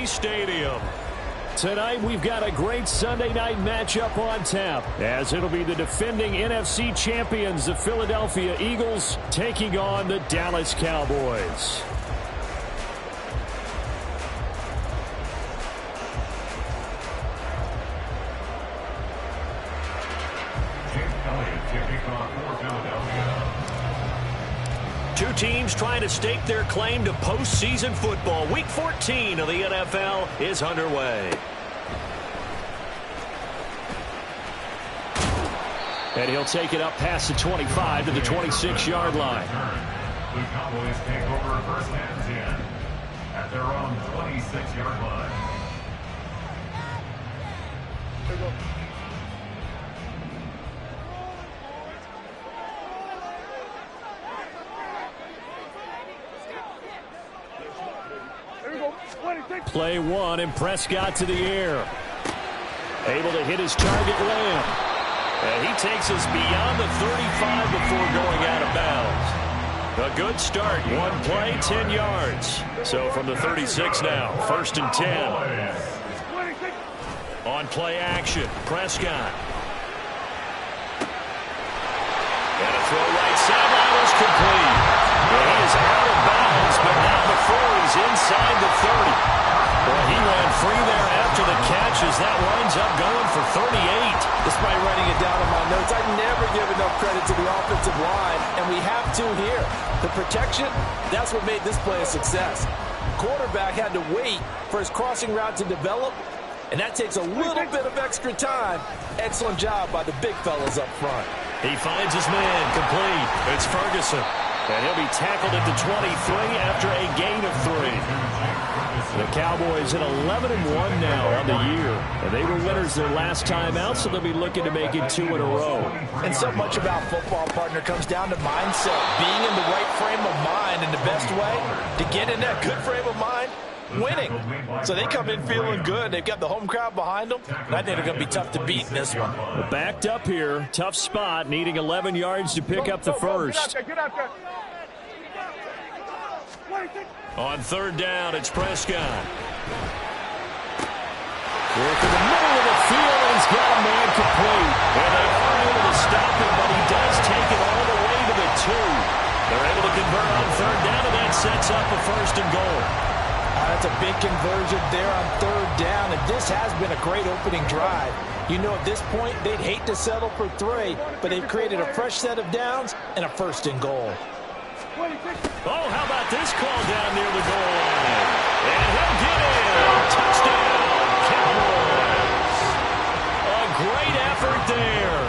Stadium. Tonight, we've got a great Sunday night matchup on tap, as it'll be the defending NFC champions, the Philadelphia Eagles, taking on the Dallas Cowboys. Two teams trying to stake their claim to postseason football. Week 14 of the NFL is underway. And he'll take it up past the 25 to the 26-yard line. The Cowboys take over first and 10 at their own 26-yard line. There you go. Play one, and Prescott to the air. Able to hit his target, Lamb. And he takes us beyond the 35 before going out of bounds. A good start. One play, 10 yards. So from the 36 now, first and 10. On play action, Prescott. And a throw right sideline is complete. And he is out of bounds, but not before he's inside the 30. Well, he ran free there after the catch as that winds up going for 38. Despite writing it down in my notes, I never give enough credit to the offensive line, and we have to here. The protection, that's what made this play a success. Quarterback had to wait for his crossing route to develop, and that takes a little bit of extra time. Excellent job by the big fellas up front. He finds his man, complete. It's Ferguson. And he'll be tackled at the 23 after a gain of 3. The Cowboys at 11-1 now on the year. And they were winners their last time out, so they'll be looking to make it 2 in a row. And so much about football, partner, comes down to mindset. Being in the right frame of mind, and the best way to get in that good frame of mind, winning. So they come in feeling good. They've got the home crowd behind them. And I think they're going to be tough to beat in this one. Backed up here. Tough spot, needing 11 yards to pick up the first. Get out there. On third down, it's Prescott. Work in the middle of the field, and he's got a man complete. And they are able to stop him, but he does take it all the way to the 2. They're able to convert on third down, and that sets up a first and goal. That's a big conversion there on third down, and this has been a great opening drive. You know, at this point, they'd hate to settle for 3, but they've created a fresh set of downs and a first and goal. Oh, how about this call down near the goal line? And he'll get in. Touchdown, Cowboys. A great effort there.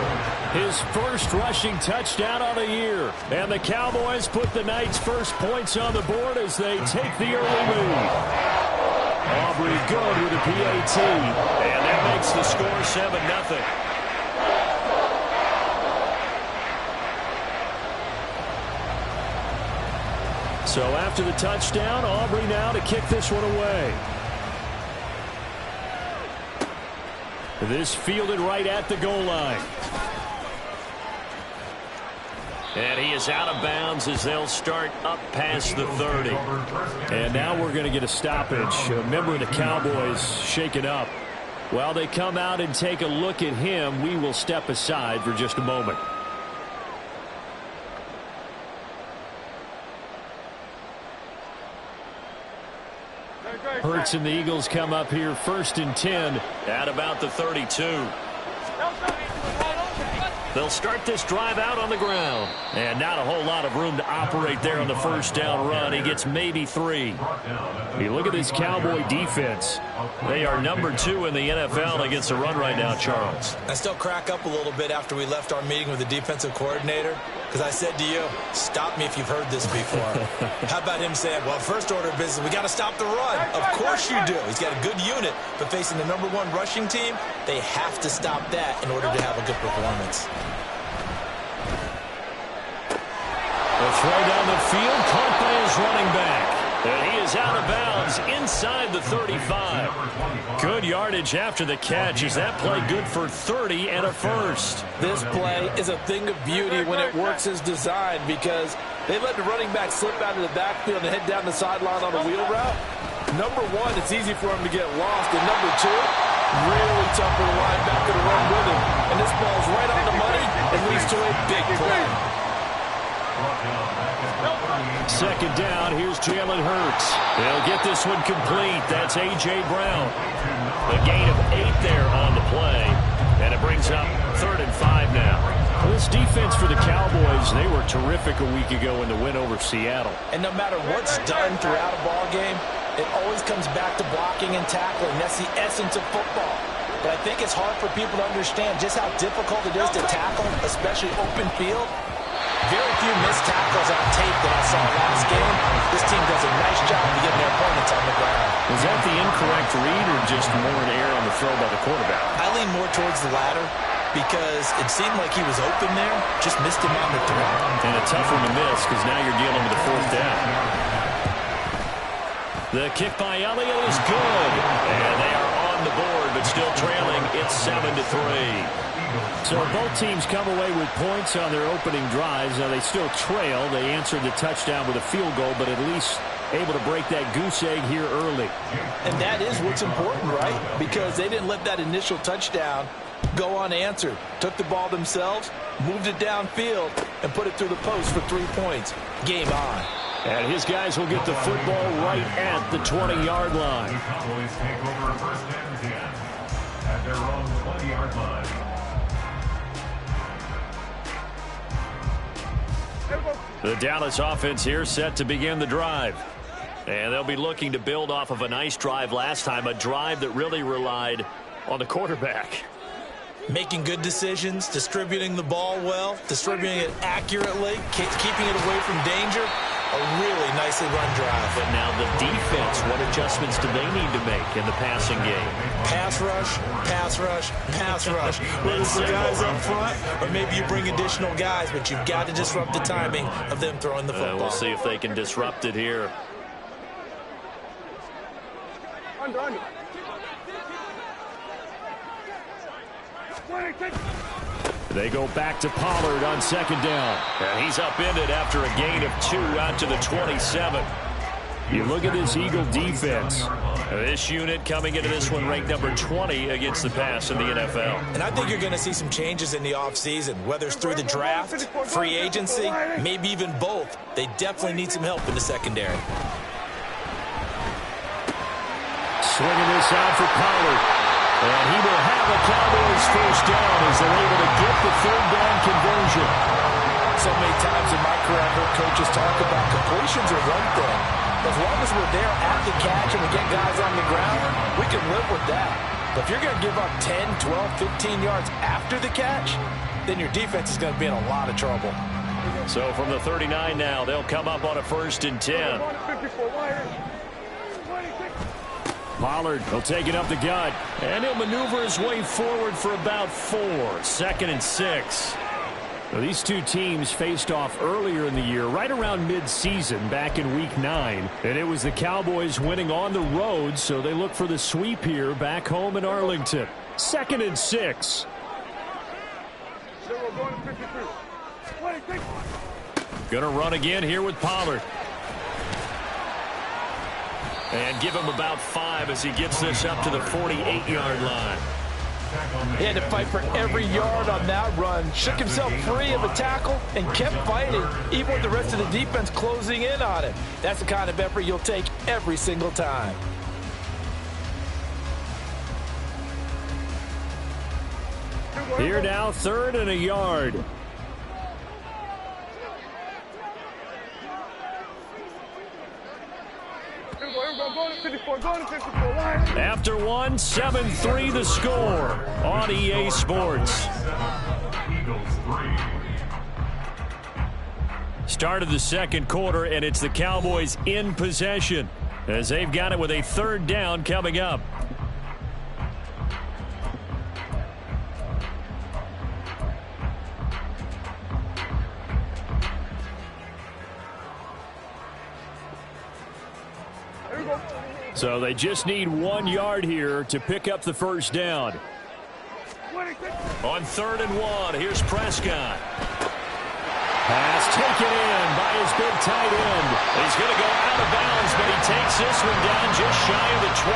His first rushing touchdown of the year. And the Cowboys put the night's first points on the board as they take the early lead. Aubrey good with a PAT. And that makes the score 7-0. So after the touchdown, Aubrey now to kick this one away. This fielded right at the goal line. And he is out of bounds as they'll start up past the 30. And now we're going to get a stoppage. A member of the Cowboys shaken up. While they come out and take a look at him, we will step aside for just a moment. Hurts and the Eagles come up here first and 10 at about the 32. They'll start this drive out on the ground. And not a whole lot of room to operate there on the first down run. He gets maybe 3. You look at this Cowboy defense. They are number 2 in the NFL against the run right now, Charles. I still crack up a little bit after we left our meeting with the defensive coordinator, because I said to you, stop me if you've heard this before. How about him saying, well, first order of business, we got to stop the run. Of course you do. He's got a good unit, but facing the number 1 rushing team, they have to stop that in order to have a good performance. A throw down the field, caught by his running back. And he is out of bounds inside the 35. Good yardage after the catch. Is that play good for 30 and a first? This play is a thing of beauty when it works as designed, because they let the running back slip out of the backfield and head down the sideline on a wheel route. Number one, it's easy for him to get lost. And number two, really tough for the linebacker to run with him. And this ball's right on the money and leads to a big play. Second down, here's Jalen Hurts. They'll get this one complete. That's A.J. Brown. A gain of 8 there on the play. And it brings up 3rd and 5 now. Well, this defense for the Cowboys, they were terrific a week ago in the win over Seattle. And no matter what's done throughout a ball game, it always comes back to blocking and tackling. That's the essence of football. But I think it's hard for people to understand just how difficult it is to tackle, especially open field. Very few missed tackles on tape that I saw last game. This team does a nice job of getting their opponents on the ground. Was that the incorrect read or just more an error on the throw by the quarterback? I lean more towards the latter because it seemed like he was open there, just missed him on the throw. And a tough one to miss because now you're dealing with a 4th down. The kick by Elliott is good. And they are on the board, but still trailing. It's 7-3. So both teams come away with points on their opening drives. Now they still trail. They answered the touchdown with a field goal, but at least able to break that goose egg here early. And that is what's important, right? Because they didn't let that initial touchdown go unanswered. Took the ball themselves, moved it downfield, and put it through the post for 3 points. Game on. And his guys will get the football right at the 20-yard line. The Cowboys take over 1st and 10 at their own 20-yard line. The Dallas offense here set to begin the drive. And they'll be looking to build off of a nice drive last time, a drive that really relied on the quarterback. Making good decisions, distributing the ball well, distributing it accurately, keeping it away from danger. A really nicely run drive. But now the defense, what adjustments do they need to make in the passing game? Pass rush, pass rush, pass rush. Whether it's the guys up front or maybe you bring additional guys, but you've got to disrupt the timing of them throwing the football. We'll see if they can disrupt it here. They go back to Pollard on 2nd down. And he's upended after a gain of 2 out to the 27. You look at this Eagle defense. This unit coming into this one ranked number 20 against the pass in the NFL. And I think you're going to see some changes in the offseason, whether it's through the draft, free agency, maybe even both. They definitely need some help in the secondary. Swinging this out for Pollard. And he will have a Cowboys 1st down as they're able to get the 3rd down conversion. So many times in my career, I've heard coaches talk about completions are one thing. As long as we're there at the catch and we get guys on the ground, we can live with that. But if you're going to give up 10, 12, 15 yards after the catch, then your defense is going to be in a lot of trouble. So from the 39 now, they'll come up on a 1st and 10. Pollard will take it up the gut, and he'll maneuver his way forward for about 4. 2nd and 6. Now, these two teams faced off earlier in the year, right around mid-season, back in Week 9. And it was the Cowboys winning on the road, so they look for the sweep here back home in Arlington. 2nd and 6. Gonna run again here with Pollard. And give him about 5 as he gets this up to the 48-yard line. He had to fight for every yard on that run. Shook himself free of a tackle and kept fighting, even with the rest of the defense closing in on him. That's the kind of effort you'll take every single time. Here now, 3rd and a yard. After 1, 7-3 the score on EA Sports. Start of the 2nd quarter, and it's the Cowboys in possession as they've got it with a 3rd down coming up. So they just need 1 yard here to pick up the 1st down. On 3rd and 1, here's Prescott. Pass taken in by his big tight end. He's going to go out of bounds, but he takes this one down just shy of the 20.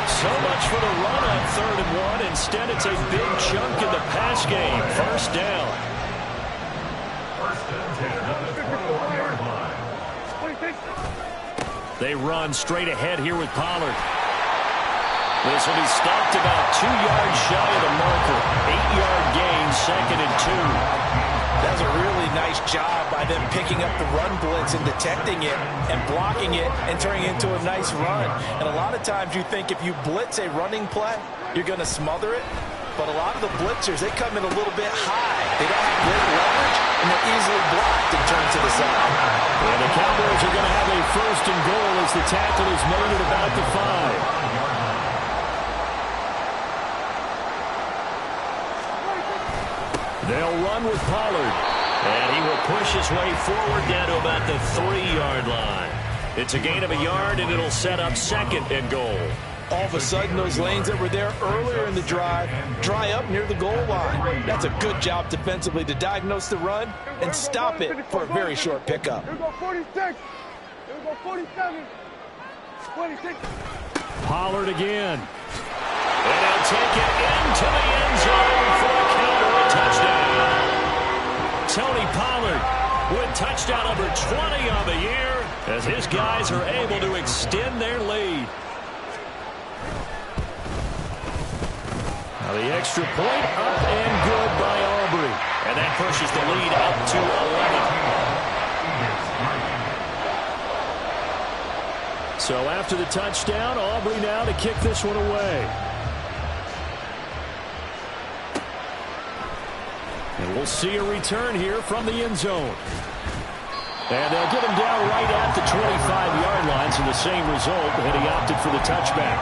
So much for the run on 3rd and 1. Instead, it's a big chunk in the pass game. First down. First and 10 on the 21-yard line. They run straight ahead here with Pollard. This will be stopped about 2 yards shy of the marker. 8-yard gain, 2nd and 2. That was a really nice job by them picking up the run blitz and detecting it and blocking it and turning it into a nice run. And a lot of times you think if you blitz a running play, you're going to smother it. But a lot of the blitzers, they come in a little bit high. They don't have great leverage, and they're easily blocked and turned to the side. And the Cowboys are going to have a 1st and goal as the tackle is made at about the 5. They'll run with Pollard. And he will push his way forward down to about the 3-yard line. It's a gain of a yard, and it'll set up 2nd and goal. All of a sudden, those lanes that were there earlier in the drive dry up near the goal line. That's a good job defensively to diagnose the run and stop it for a very short pickup. Here we go 46. Here we go 47. 26. Pollard again. And he'll take it into the end zone for a Cowboy touchdown. Tony Pollard with touchdown number 20 on the year as his guys are able to extend their lead. Now the extra point up and good by Aubrey. And that pushes the lead up to 11. So after the touchdown, Aubrey now to kick this one away. And we'll see a return here from the end zone. And they'll get him down right at the 25-yard line, so the same result, and he opted for the touchback.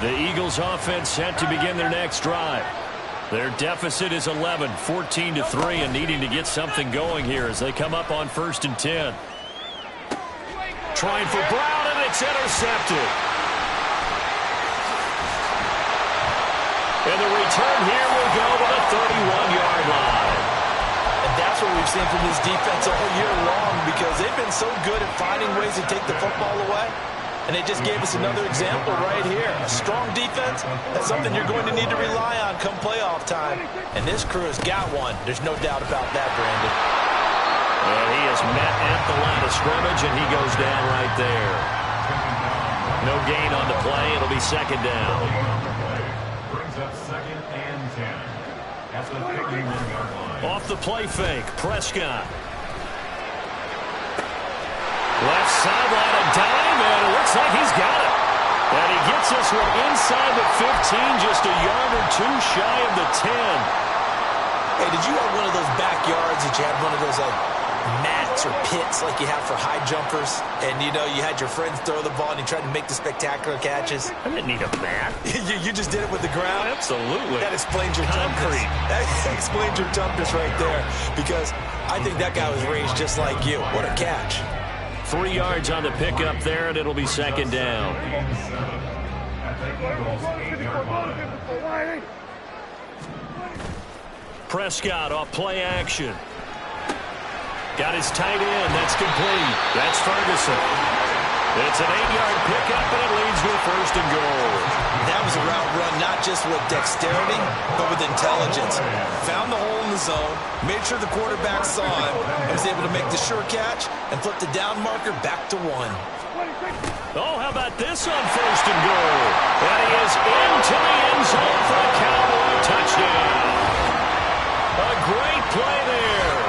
The Eagles offense set to begin their next drive. Their deficit is 11, 14-3, and needing to get something going here as they come up on 1st and 10. Trying for Brown, and it's intercepted. And the return here will go to the 31-yard line. And that's what we've seen from this defense all year long, because they've been so good at finding ways to take the football away. And they just gave us another example right here. A strong defense, that's something you're going to need to rely on come playoff time. And this crew has got one. There's no doubt about that, Brandon. And he is met at the line of scrimmage, and he goes down right there. No gain on the play. It'll be 2nd down. Brings up 2nd and 10. At the 31-yard line. Off the play fake, Prescott. Left sideline, a dime, and it looks like he's got it. And he gets this one inside the 15, just a yard or two shy of the 10. Hey, did you have one of those backyards that you had one of those mats or pits like you have for high jumpers? And, you know, you had your friends throw the ball and you tried to make the spectacular catches? I didn't need a mat. you just did it with the ground? Absolutely. That explains your toughness. That explains your toughness right there, because I think that guy was raised just like you. What a catch. 3 yards on the pickup there, and it'll be 2nd down. At the Eagles' 8-yard line. Prescott off play action. Got his tight end. That's complete. That's Ferguson. It's an 8-yard pickup, and it leads to a 1st and goal. That was a route run not just with dexterity, but with intelligence. Found the hole in the zone, made sure the quarterback saw him, and was able to make the sure catch and flip the down marker back to 1. Oh, how about this on 1st and goal? And he is into the end zone for a Cowboy touchdown. A great play there.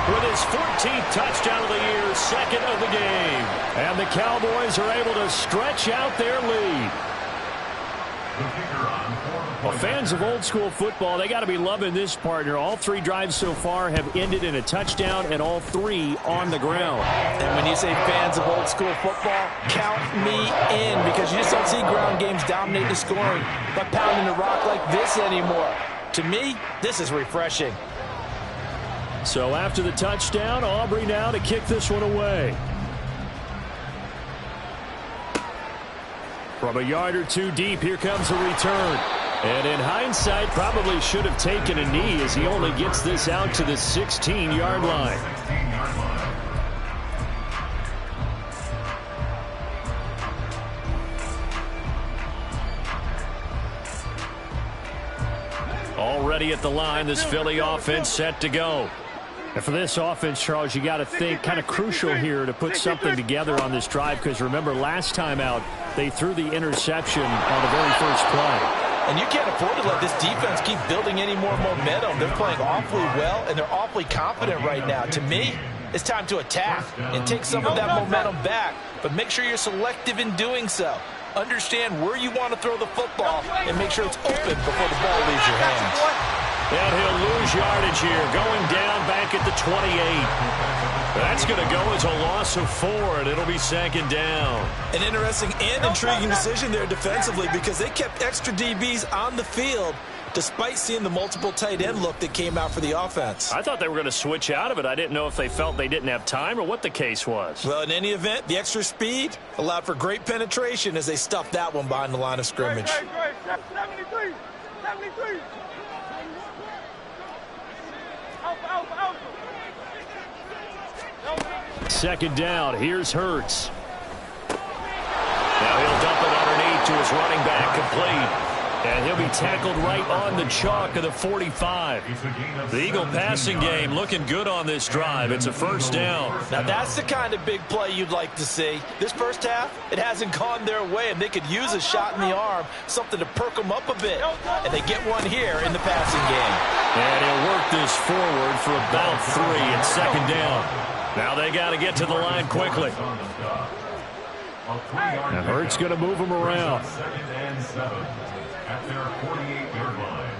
With his 14th touchdown of the year, 2nd of the game. And the Cowboys are able to stretch out their lead. Well, fans of old school football, they got to be loving this, partner. All 3 drives so far have ended in a touchdown, and all 3 on the ground. And when you say fans of old school football, count me in, because you just don't see ground games dominate the scoring by pounding the rock like this anymore. To me, this is refreshing. So after the touchdown, Aubrey now to kick this one away. From a yard or two deep, here comes a return. And in hindsight, probably should have taken a knee as he only gets this out to the 16-yard line. Already at the line, this Philly offense set to go. And for this offense, Charles, you got to think kind of crucial here to put something together on this drive, because remember, last time out, they threw the interception on the very first play. And you can't afford to let this defense keep building any more momentum. They're playing awfully well, and they're awfully confident right now. To me, it's time to attack and take some of that momentum back, but make sure you're selective in doing so. Understand where you want to throw the football and make sure it's open before the ball leaves your hands. And he'll lose yardage here, going down back at the 28. That's going to go as a loss of 4, and it'll be 2nd down. An interesting and intriguing decision there defensively, because they kept extra DBs on the field despite seeing the multiple tight end look that came out for the offense. I thought they were going to switch out of it. I didn't know if they felt they didn't have time or what the case was. Well, in any event, the extra speed allowed for great penetration as they stuffed that one behind the line of scrimmage. 73. Second down, here's Hurts. Now he'll dump it underneath to his running back, complete. And he'll be tackled right on the chalk of the 45. The Eagle passing game looking good on this drive. It's a first down. Now that's the kind of big play you'd like to see. This first half, it hasn't gone their way, and they could use a shot in the arm, something to perk them up a bit. And they get one here in the passing game. And he'll work this forward for about 3 and 2nd down. Now they got to get to the line quickly. And Hurts going to move them around. 2nd and 7 at their 48-yard line.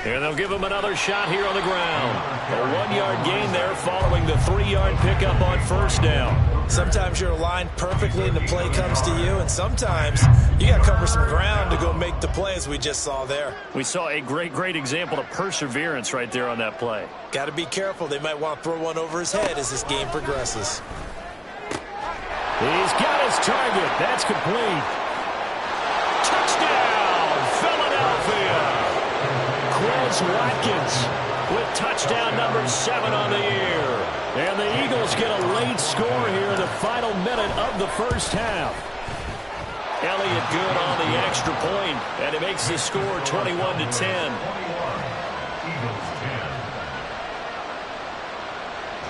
And they'll give him another shot here on the ground. A 1-yard gain there following the 3-yard pickup on first down. Sometimes you're aligned perfectly and the play comes to you, and sometimes you got to cover some ground to go make the play, as we just saw there. We saw a great example of perseverance right there on that play. Got to be careful. They might want to throw one over his head as this game progresses. He's got his target. That's complete. Touchdown, Philadelphia. Quez Watkins with touchdown number 7 on the year. And the Eagles get a late score here in the final minute of the first half. Elliott good on the extra point, and it makes the score 21-10. Eagles 10.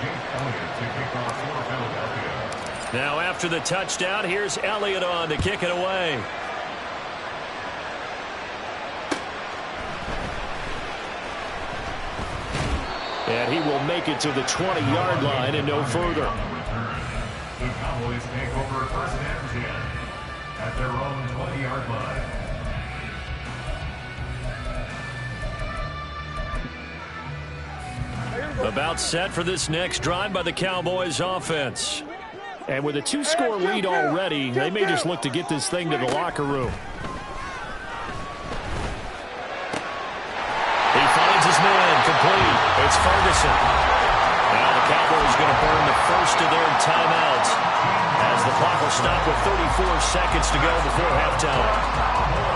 Jake Elliott to kick off for Philadelphia. Now after the touchdown, here's Elliott on to kick it away. And he will make it to the 20-yard line and no further. The Cowboys take over 1st and 10 at their own 20-yard line. About set for this next drive by the Cowboys offense. And with a 2-score lead already, they may just look to get this thing to the locker room. He finds his man, complete. It's Ferguson. Now the Cowboys going to burn the first of their timeouts as the clock will stop with 34 seconds to go before halftime.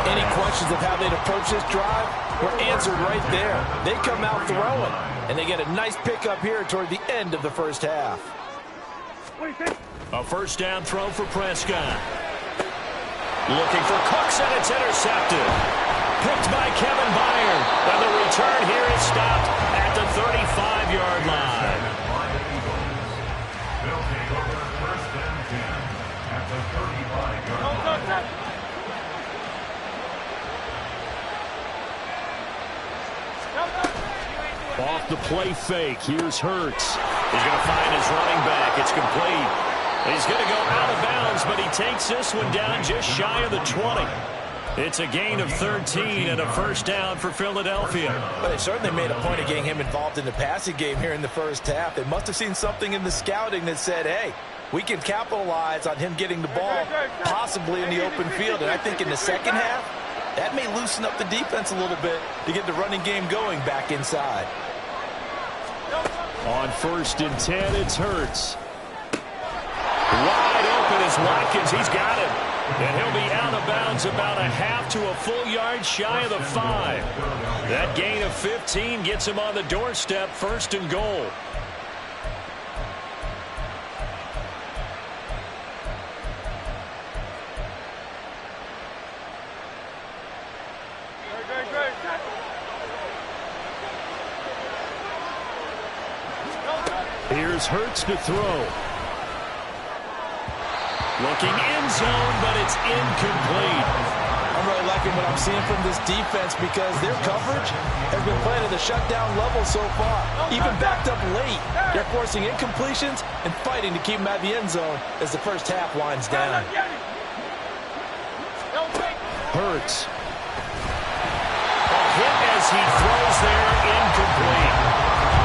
Any questions of how they'd approach this drive were answered right there. They come out throwing, and they get a nice pickup here toward the end of the first half. A first down throw for Prescott. Looking for Cooks, and it's intercepted. Picked by Kevin Byard. And the return here is stopped at the 35-yard line. They'll take over 1st and 10 at the 35-yard line. Off the play fake, here's Hurts. He's going to find his running back. It's complete. He's going to go out of bounds, but he takes this one down just shy of the 20. It's a gain of 13 and a first down for Philadelphia. But they certainly made a point of getting him involved in the passing game here in the first half. They must have seen something in the scouting that said, hey, we can capitalize on him getting the ball possibly in the open field. And I think in the second half, that may loosen up the defense a little bit to get the running game going back inside. On 1st and 10, it's Hurts. Wide open is Watkins. He's got it. And he'll be out of bounds about a half to a full yard shy of the 5. That gain of 15 gets him on the doorstep, 1st and goal. Here's Hurts to throw. Looking end zone, but it's incomplete. I'm really liking what I'm seeing from this defense because their coverage has been playing at the shutdown level so far. Even backed up late, they're forcing incompletions and fighting to keep them at the end zone as the first half winds down. Hurts. A hit as he throws there, incomplete.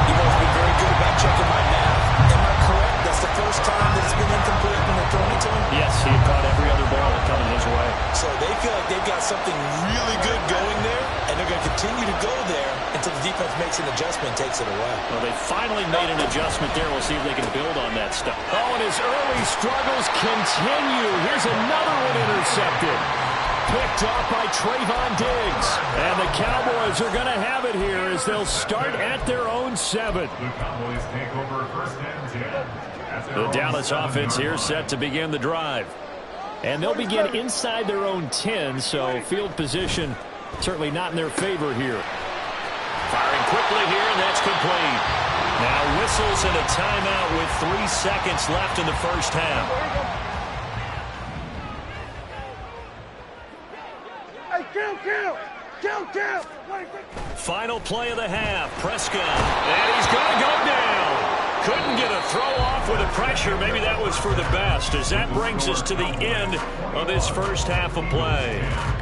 You must be very good about checking my math. Am I correct? That's the first time that it's been incomplete when they're throwing it to him? Yes, he had caught every other ball coming his way. So they feel like they've got something really good going there, and they're going to continue to go there until the defense makes an adjustment and takes it away. Well, they finally made an adjustment there. We'll see if they can build on that stuff. Oh, and his early struggles continue. Here's another one intercepted. Picked off by Trayvon Diggs. And the Cowboys are going to have it here as they'll start at their own 7. The Cowboys take over 1st and 10. At their The own Dallas 7 offense here set to begin the drive. And they'll begin inside their own 10, so field position certainly not in their favor here. Firing quickly here, and that's complete. Now whistles and a timeout with 3 seconds left in the first half. Count. Final play of the half. Prescott. And he's going to go down. Couldn't get a throw off with the pressure. Maybe that was for the best, as that brings us to the end of this first half of play.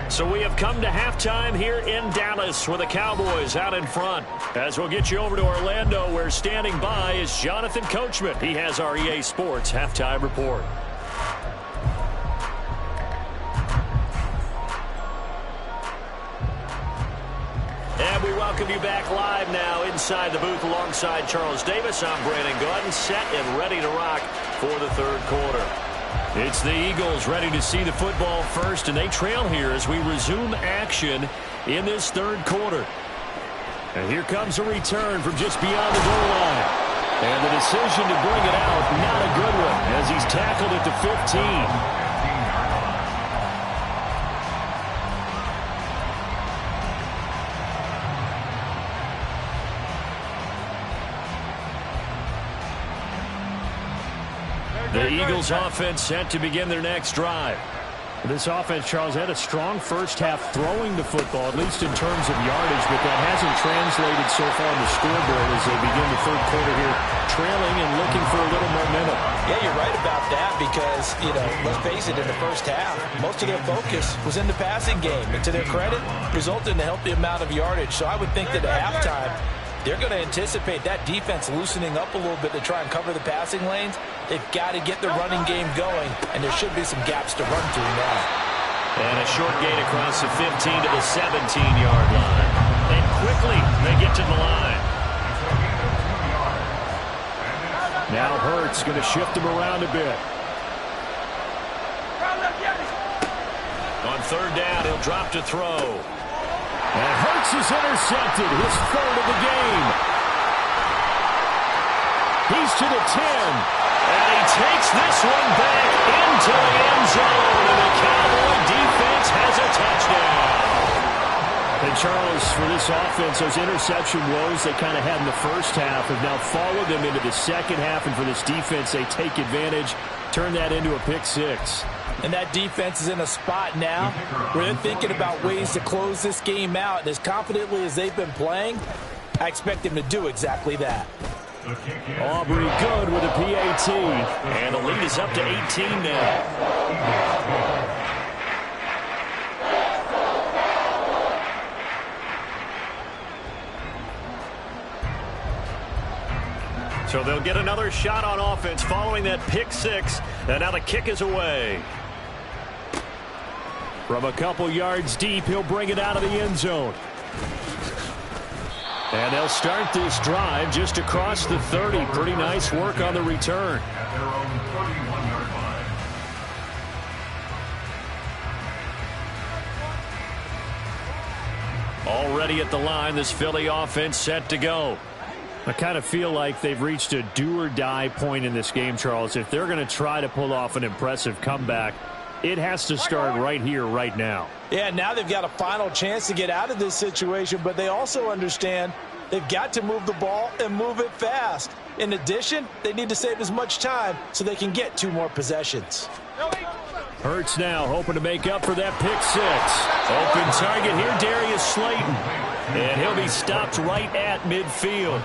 So we have come to halftime here in Dallas with the Cowboys out in front. As we'll get you over to Orlando, where standing by is Jonathan Coachman. He has our EA Sports halftime report. And we welcome you back live now inside the booth alongside Charles Davis. I'm Brandon Gordon, set and ready to rock for the 3rd quarter. It's the Eagles ready to see the football first, and they trail here as we resume action in this 3rd quarter. And here comes a return from just beyond the goal line. And the decision to bring it out, not a good one, as he's tackled at the 15. The Eagles offense set to begin their next drive. This offense, Charles, had a strong first half throwing the football, at least in terms of yardage, but that hasn't translated so far on the scoreboard as they begin the 3rd quarter here, trailing and looking for a little momentum. Yeah, you're right about that because, let's face it, in the first half, most of their focus was in the passing game. And to their credit, resulted in a healthy amount of yardage. So I would think that at halftime, they're going to anticipate that defense loosening up a little bit to try and cover the passing lanes. They've got to get the running game going, and there should be some gaps to run through now. And a short gain across the 15 to the 17-yard line. And quickly, they get to the line. Now Hurts going to shift him around a bit. On 3rd down, he'll drop to throw. And Hurts is intercepted, his 3rd of the game. He's to the 10. And he takes this one back into the end zone. And the Cowboy defense has a touchdown. And Charles, for this offense, those interception woes they kind of had in the first half have now followed them into the second half. And for this defense, they take advantage, turn that into a pick 6. And that defense is in a spot now where they're thinking about ways to close this game out. And as confidently as they've been playing, I expect them to do exactly that. Aubrey good with a PAT. And the lead is up to 18 now. So they'll get another shot on offense following that pick 6. And now the kick is away. From a couple yards deep, he'll bring it out of the end zone. And they'll start this drive just across the 30. Pretty nice work on the return. Already at the line, this Philly offense set to go. I kind of feel like they've reached a do-or-die point in this game, Charles. If they're going to try to pull off an impressive comeback, it has to start right here, right now. Yeah, now they've got a final chance to get out of this situation, but they also understand they've got to move the ball and move it fast. In addition, they need to save as much time so they can get 2 more possessions. Hurts now hoping to make up for that pick 6. Open target here, Darius Slayton. And he'll be stopped right at midfield.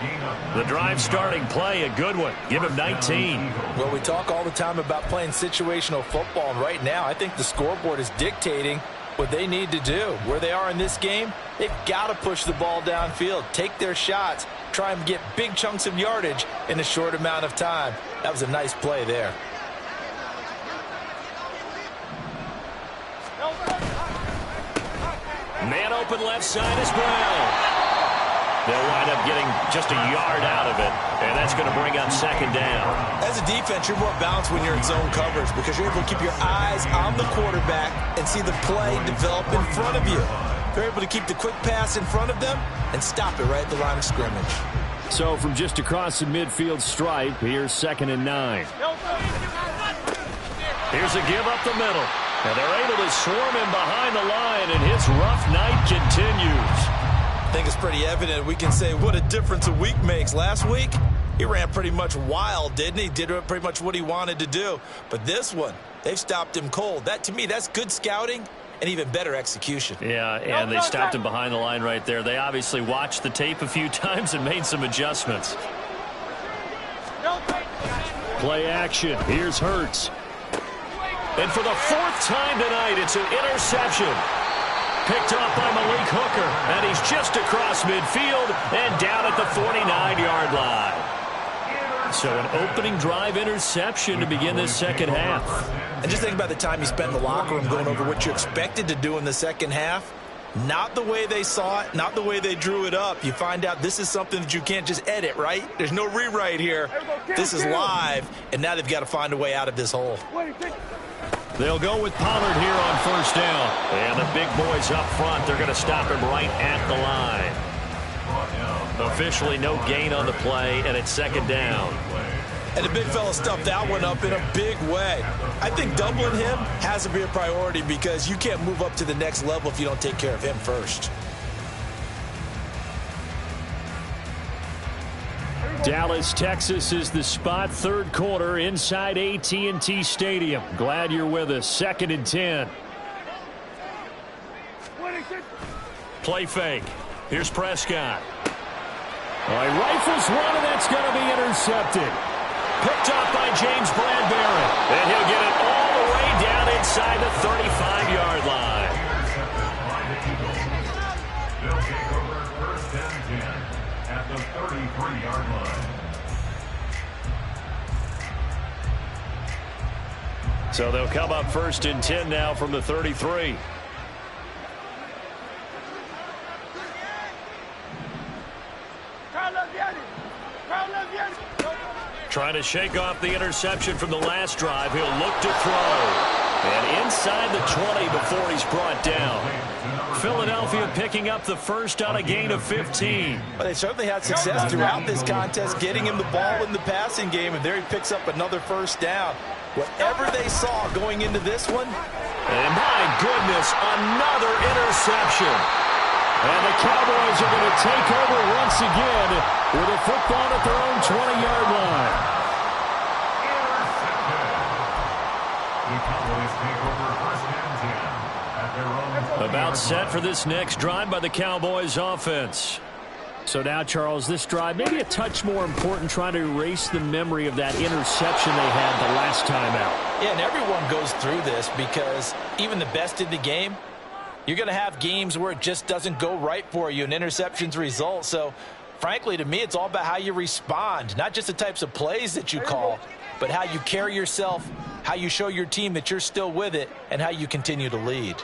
The drive starting play, a good one. Give him 19. Well, we talk all the time about playing situational football, and right now I think the scoreboard is dictating what they need to do. Where they are in this game, they've got to push the ball downfield, take their shots, try and get big chunks of yardage in a short amount of time. That was a nice play there. Man open left side is Brown. They'll wind up getting just a yard out of it, and that's going to bring up 2nd down. As a defense, you're more balanced when you're in zone coverage because you're able to keep your eyes on the quarterback and see the play develop in front of you. You're able to keep the quick pass in front of them and stop it right at the line of scrimmage. So from just across the midfield stripe, here's 2nd and 9. Here's a give up the middle. And they're able to swarm him behind the line, and his rough night continues. I think it's pretty evident. We can say what a difference a week makes. Last week, he ran pretty much wild, didn't he? Did pretty much what he wanted to do. But this one, they've stopped him cold. That, to me, that's good scouting and even better execution. Yeah, and they stopped him behind the line right there. They obviously watched the tape a few times and made some adjustments. Play action. Here's Hurts. And for the 4th time tonight, it's an interception. Picked off by Malik Hooker, and he's just across midfield and down at the 49-yard line. So an opening drive interception to begin this second half. And just think about the time you spent in the locker room going over what you expected to do in the second half. Not the way they saw it, not the way they drew it up. You find out this is something that you can't just edit, right? There's no rewrite here. This is live, and now they've got to find a way out of this hole. They'll go with Pollard here on 1st down. And the big boys up front, they're going to stop him right at the line. Officially no gain on the play, and it's 2nd down. And the big fella stuffed that one up in a big way. I think doubling him has to be a priority because you can't move up to the next level if you don't take care of him first. Dallas, Texas is the spot. 3rd quarter inside AT&T Stadium. Glad you're with us. 2nd and 10. Play fake. Here's Prescott. Well, he rifles one, and that's going to be intercepted. Picked up by James Bradbury. And he'll get it all the way down inside the 35-yard line. They'll take over 1st and 10 at the 33-yard line. So they'll come up 1st and 10 now from the 33. Trying to shake off the interception from the last drive. He'll look to throw. And inside the 20 before he's brought down. Philadelphia picking up the first on a gain of 15. Well, they certainly had success throughout this contest, getting him the ball in the passing game, and there he picks up another 1st down. Whatever they saw going into this one. And my goodness, another interception. And the Cowboys are going to take over once again with a football at their own 20-yard line. The Cowboys take over 1st and 10 at their own. About set for this next drive by the Cowboys offense. So now, Charles, this drive maybe a touch more important, trying to erase the memory of that interception they had the last time out. Yeah, and everyone goes through this because even the best in the game, you're going to have games where it just doesn't go right for you and interceptions result. So, frankly, to me, it's all about how you respond, not just the types of plays that you call, but how you carry yourself, how you show your team that you're still with it, and how you continue to lead.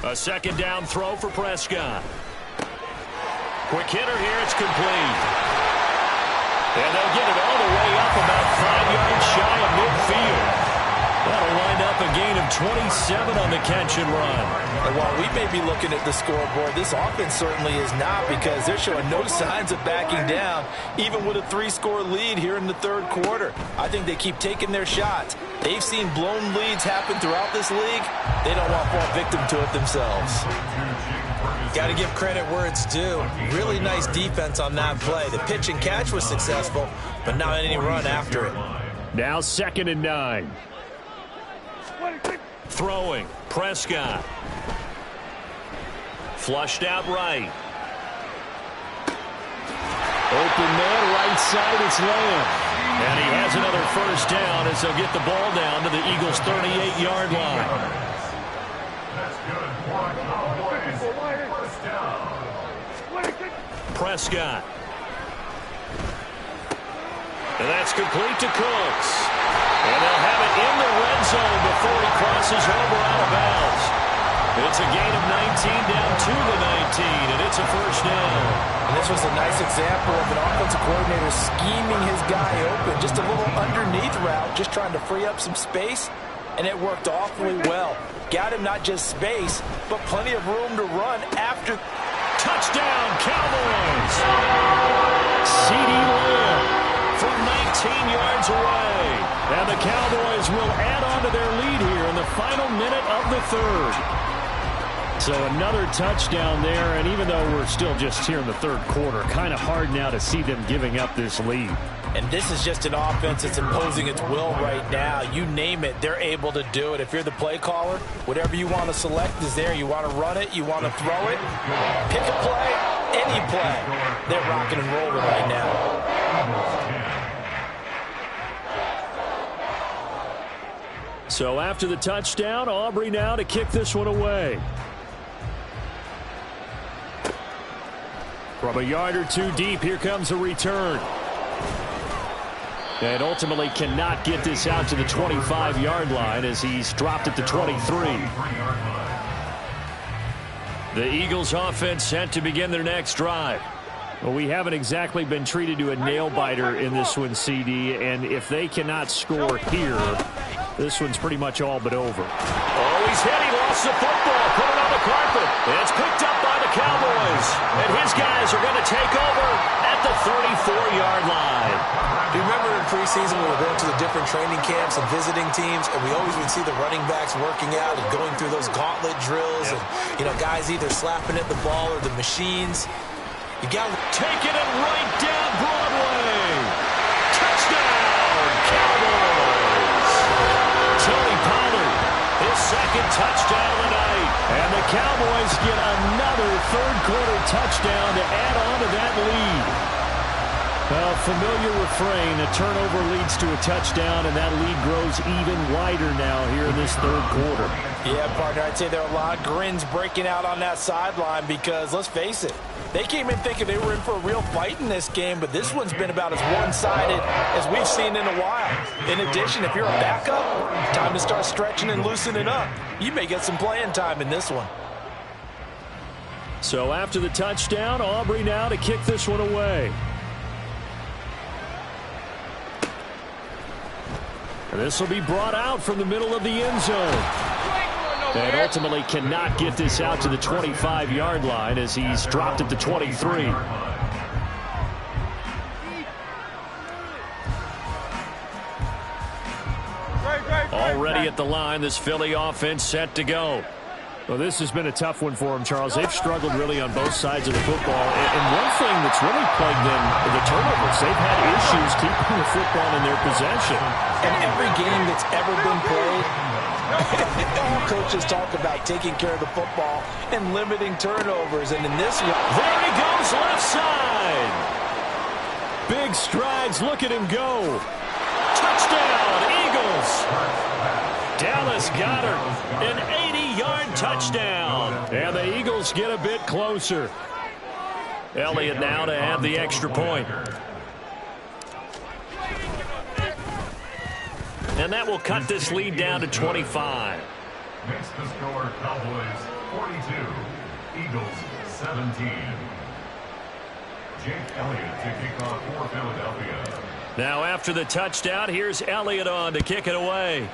A 2nd down throw for Prescott. Quick hitter here, it's complete. And they'll get it all the way up about 5 yards shy of midfield. That'll wind up a a gain of 27 on the catch and run. And while we may be looking at the scoreboard, this offense certainly is not, because they're showing no signs of backing down, even with a 3-score lead here in the third quarter. I think they keep taking their shots. They've seen blown leads happen throughout this league. They don't want to fall victim to it themselves. Got to give credit where it's due. Really nice defense on that play. The pitch and catch was successful, but not any run after it. Now 2nd and 9. Throwing, Prescott. Flushed out right. Open man, right side, it's Lamb. And he has another first down as they'll get the ball down to the Eagles' 38-yard line. That's good for a Cowboys first down. Prescott. And that's complete to Cooks. And they'll have it in the red zone before he crosses over out of bounds. It's a gain of 19 down to the 19, and it's a first down. And this was a nice example of an offensive coordinator scheming his guy open. Just a little underneath route, just trying to free up some space, and it worked awfully well. Got him not just space, but plenty of room to run after. Touchdown, Cowboys! CeeDee Lamb from 19 yards away. And the Cowboys will add on to their lead here in the final minute of the third. So another touchdown there, and even though we're still just here in the third quarter, kind of hard now to see them giving up this lead. And this is just an offense that's imposing its will right now. You name it, they're able to do it. If you're the play caller, whatever you want to select is there. You want to run it, you want to throw it, pick a play, any play. They're rocking and rolling right now. So after the touchdown, Aubrey now to kick this one away. From a yard or two deep, here comes a return. And ultimately cannot get this out to the 25-yard line as he's dropped at the 23. The Eagles offense set to begin their next drive. Well, we haven't exactly been treated to a nail-biter in this one, CD, and if they cannot score here, this one's pretty much all but over. Oh, he's hit. He lost the football. Put it on the carpet. It's picked up by the Cowboys. And his guys are going to take over at the 34-yard line. You remember in preseason we were going to the different training camps and visiting teams, and we always would see the running backs working out and going through those gauntlet drills, and, you know, guys either slapping at the ball or the machines. You got to take it and right down Broadway. Touchdown, Cowboys. Tony Pollard, his second touchdown tonight. And the Cowboys get another third-quarter touchdown to add on to that lead. A familiar refrain, a turnover leads to a touchdown, and that lead grows even wider now here in this third quarter. Yeah, partner, I'd say there are a lot of grins breaking out on that sideline because, let's face it, they came in thinking they were in for a real fight in this game, but this one's been about as one-sided as we've seen in a while. In addition, if you're a backup, time to start stretching and loosening up. You may get some playing time in this one. So after the touchdown, Aubrey now to kick this one away. And this will be brought out from the middle of the end zone. And ultimately cannot get this out to the 25-yard line as he's dropped at the 23. Already at the line, this Philly offense set to go. Well, this has been a tough one for them, Charles. They've struggled really on both sides of the football. And one thing that's really plagued them, the turnovers. They've had issues keeping the football in their possession. And every game that's ever been played, all coaches talk about taking care of the football and limiting turnovers. And in this one, there he goes left side. Big strides. Look at him go. Touchdown, Eagles. Dallas Goedert, an 80-yard touchdown. And the Eagles get a bit closer. Elliott now to have the extra point. And that will cut this lead down to 25. Makes the score Cowboys 42, Eagles 17. Jake Elliott to kick off for Philadelphia. Now after the touchdown, here's Elliott on to kick it away.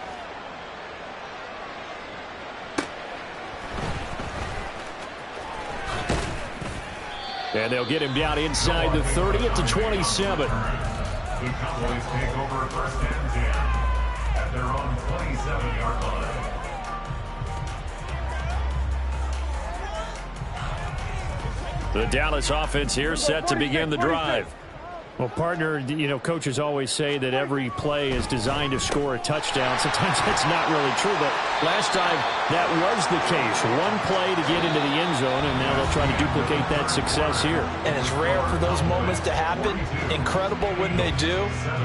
And they'll get him down inside the 30 at the 27. The Cowboys take over first and 10 at their own 27-yard line. The Dallas offense here set to begin the drive. Well, partner, you know, coaches always say that every play is designed to score a touchdown. Sometimes that's not really true, but last time that was the case. One play to get into the end zone, and now they'll try to duplicate that success here. And it's rare for those moments to happen. Incredible when they do.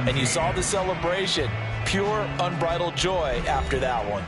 And you saw the celebration. Pure, unbridled joy after that one.